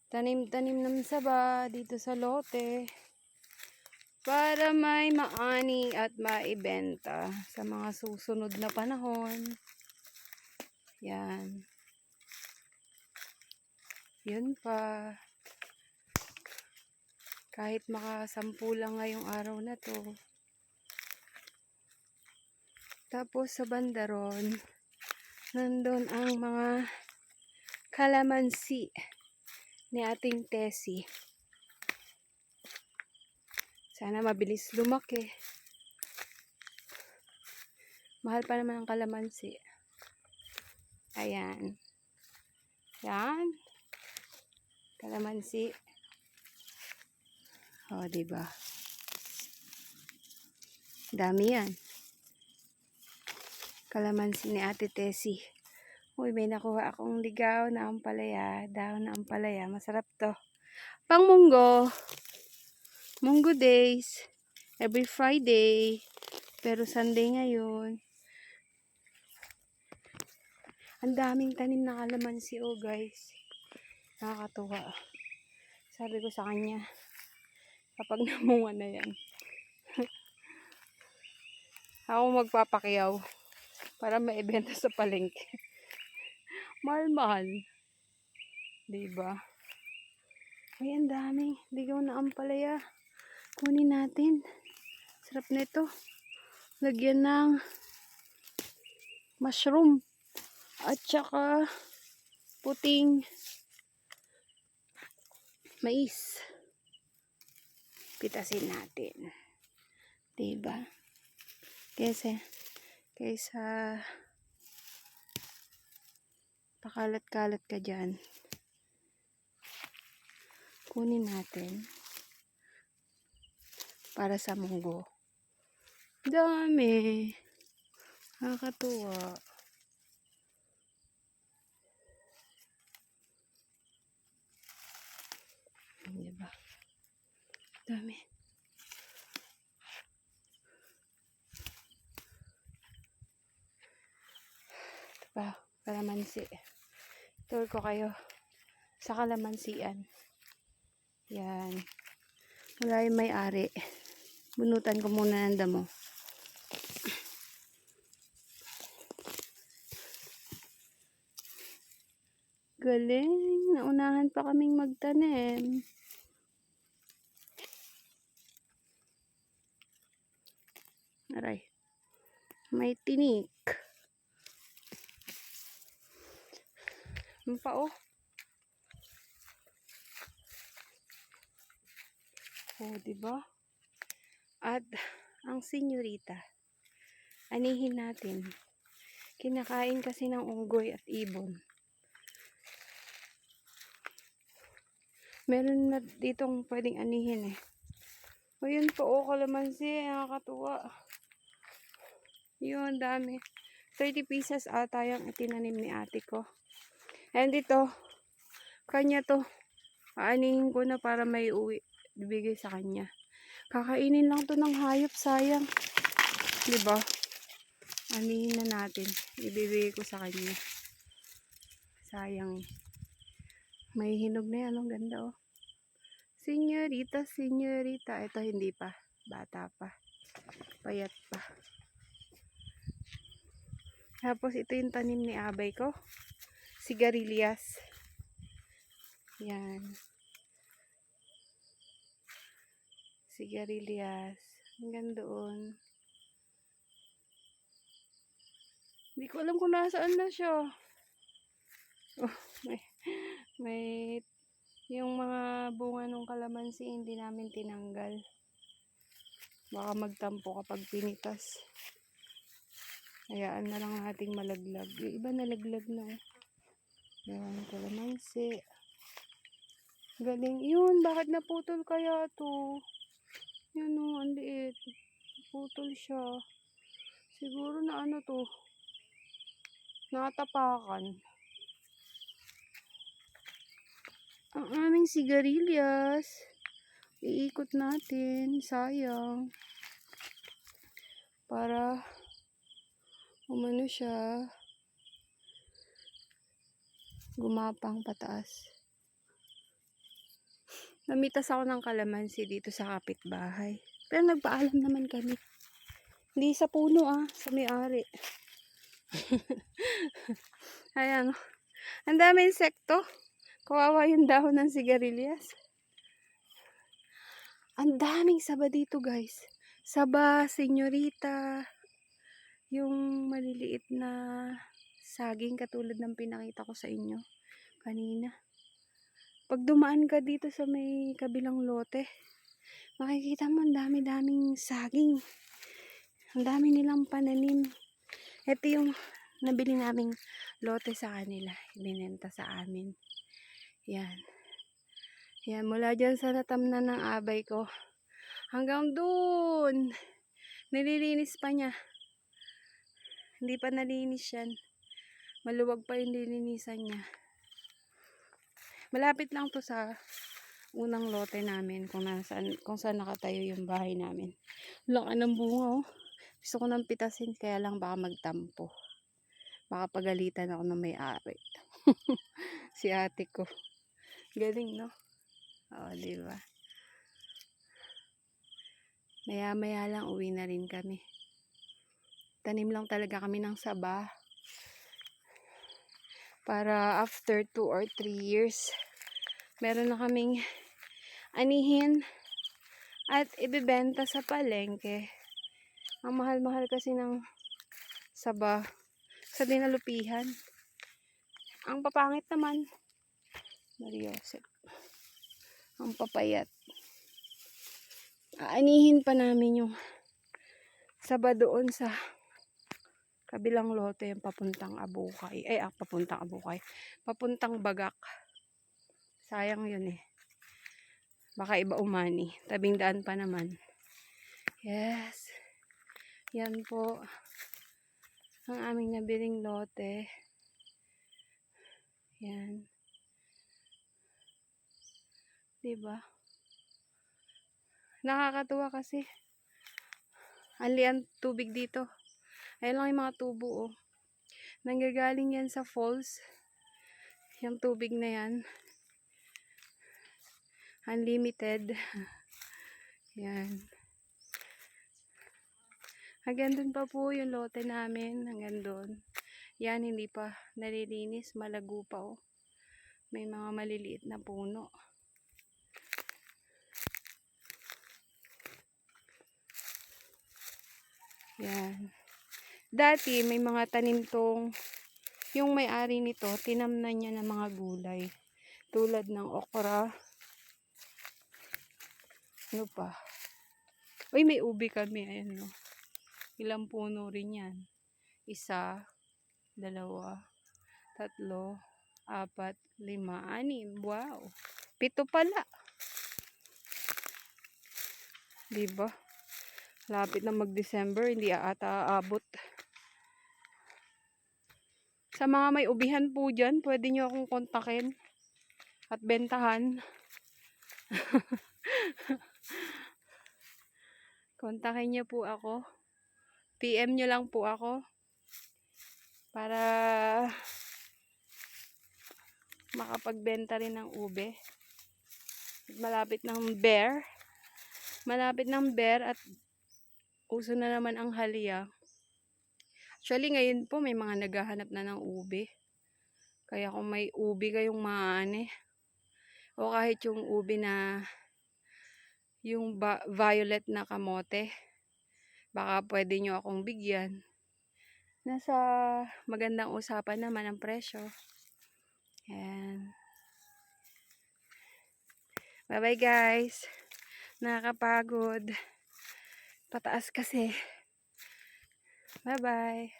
tanim-tanim ng saba dito sa lote para may maani at maibenta sa mga susunod na panahon. Yan. Yun pa. Kahit makasampu lang ngayong araw na to. Tapos sa bandaron, nandun ang mga kalamansi ni ating Tessie. Sana mabilis lumaki. Mahal pa naman ang kalamansi. Ayan. Yan. Kalamansi. O, diba? Dami yan. Kalamansi ni Ate Tessie. Uy, may nakuha akong ligaw na ampalaya. Dahon na ampalaya. Masarap to. Pang munggo. Munggo days. Every Friday. Pero Sunday ngayon. Ang daming tanim na kalamansi, oh guys. Nakakatuwa. Sabi ko sa kanya, kapag namunga na yan, ako magpapakiyaw para maibenta sa palengke. Mahal-mahal. Diba? Ay, ang daming ligaw na ampalaya. Kunin natin. Sarap nito. Lagyan ng mushroom. At saka puting mais. Pitasin natin. Diba? Kaysa pakalat-kalat ka dyan. Kunin natin. Para sa munggo. Dami. Nakakatuwa. Diba? Dami. Ito pa, kalamansi. Tour ko kayo sa kalamansian. Yan. Wala yung may-ari. Bunutan ko muna ng damo. Galing. Naunahan pa kaming magtanim. Aray. May tinik. Ang pao. Oh, diba? At ang senyorita, anihin natin. Kinakain kasi ng unggoy at ibon. Meron na ditong pwedeng anihin eh. O yun po, oh, kalamansi. Nakakatuwa. Yun, dami. 30 pieces ata yung itinanim ni ate ko. And ito, kanya to. Aanihin ko na para may uwi. Bibigay sa kanya. Kakainin lang to ng hayop, sayang. Diba? Anihin na natin. Ibibigay ko sa kanya. Sayang. May hinog na yan. Ang ganda, oh. Senyorita, senyorita. Ito hindi pa. Bata pa. Payat pa. Tapos ito yung tanim ni abay ko. Sigarilyas. Yan. Sigarilyas. Hanggang doon. Hindi ko alam kung nasaan na siya. Oh, may yung mga bunga ng kalamansi hindi namin tinanggal. Baka magtampo kapag pinitas. Hayaan na lang nating malaglag. Yung iba nalaglag na. Yan, kalamansi. Galing. Yun, bakit naputol kaya to? Yan o, ang liit. Naputol siya. Siguro na ano to. Natapakan. Ang aming sigarilyas. Iikot natin. Sayang. Para umano siya. Gumapang pataas. Namitas ako ng kalamansi dito sa kapitbahay. Pero nagpaalam naman kami. Hindi sa puno sa may-ari. Ayan. Ang dami insekto. Kawawa yung dahon ng sigarilyas. Ang daming saba dito, guys. Saba, senyorita. Yung maliliit na saging katulad ng pinakita ko sa inyo kanina. Pag dumaan ka dito sa may kabilang lote, makikita mo ang dami-daming saging. Ang dami nilang pananim. Ito yung nabili naming lote sa kanila. Ibinenta sa amin. Yan. Yan, mula dyan sa natamnan ng abay ko. Hanggang dun. Nililinis pa niya. Hindi pa nalinis yan. Maluwag pa yung lilinisan niya. Malapit lang to sa unang lote namin kung saan nakatayo yung bahay namin. Laki ng bunga Gusto ko nang pitasin kaya lang baka magtampo. Baka pagalitan ako ng may-ari. Si ate ko. Galing, no? Oo, diba? Maya-maya lang uwi na rin kami. Tanim lang talaga kami ng saba. Para after 2 or 3 years, meron na kaming anihin at ibibenta sa palengke. Ang mahal-mahal kasi ng saba sa dinalupihan. Ang papangit naman, Mariosep. Ang papayat. Aanihin pa namin yung saba doon sa kabilang lote yung papuntang Abukay. Papuntang Bagak. Sayang yun Baka iba umani. Tabing daan pa naman. Yes. Yan po. Ang aming nabiling lote. Yan. Diba? Nakakatuwa kasi. Anli ang tubig dito. Ayun lang yung mga tubo Nanggagaling yan sa falls. Yung tubig na yan. Unlimited. Yan. Hanggang dun pa po yung lote namin. Hanggang dun. Yan, hindi pa nalilinis. Malago pa May mga maliliit na puno. Yan. Dati, may mga tanim tong yung may-ari nito, tinamnan niya ng mga gulay. Tulad ng okra. Ano pa? Uy, may ubi kami. Ayan, Ilang puno rin yan. 1, 2, 3, 4, 5, 6. Wow. 7 pala. Diba? Lapit na mag-December, hindi ata aabot. Sa mga may ubihan po dyan, pwede nyo akong kontakin at bentahan. Kontakin nyo po ako. PM nyo lang po ako para makapagbenta rin ng ube. Malapit ng bear. At uso na naman ang halya. Actually, ngayon po may mga naghahanap na ng ube. Kaya kung may ube kayong maani, o kahit yung ube na yung violet na kamote, baka pwede nyo akong bigyan. Nasa magandang usapan naman ang presyo. Ayan. Bye-bye guys. Nakakapagod. Pataas kasi. Bye-bye.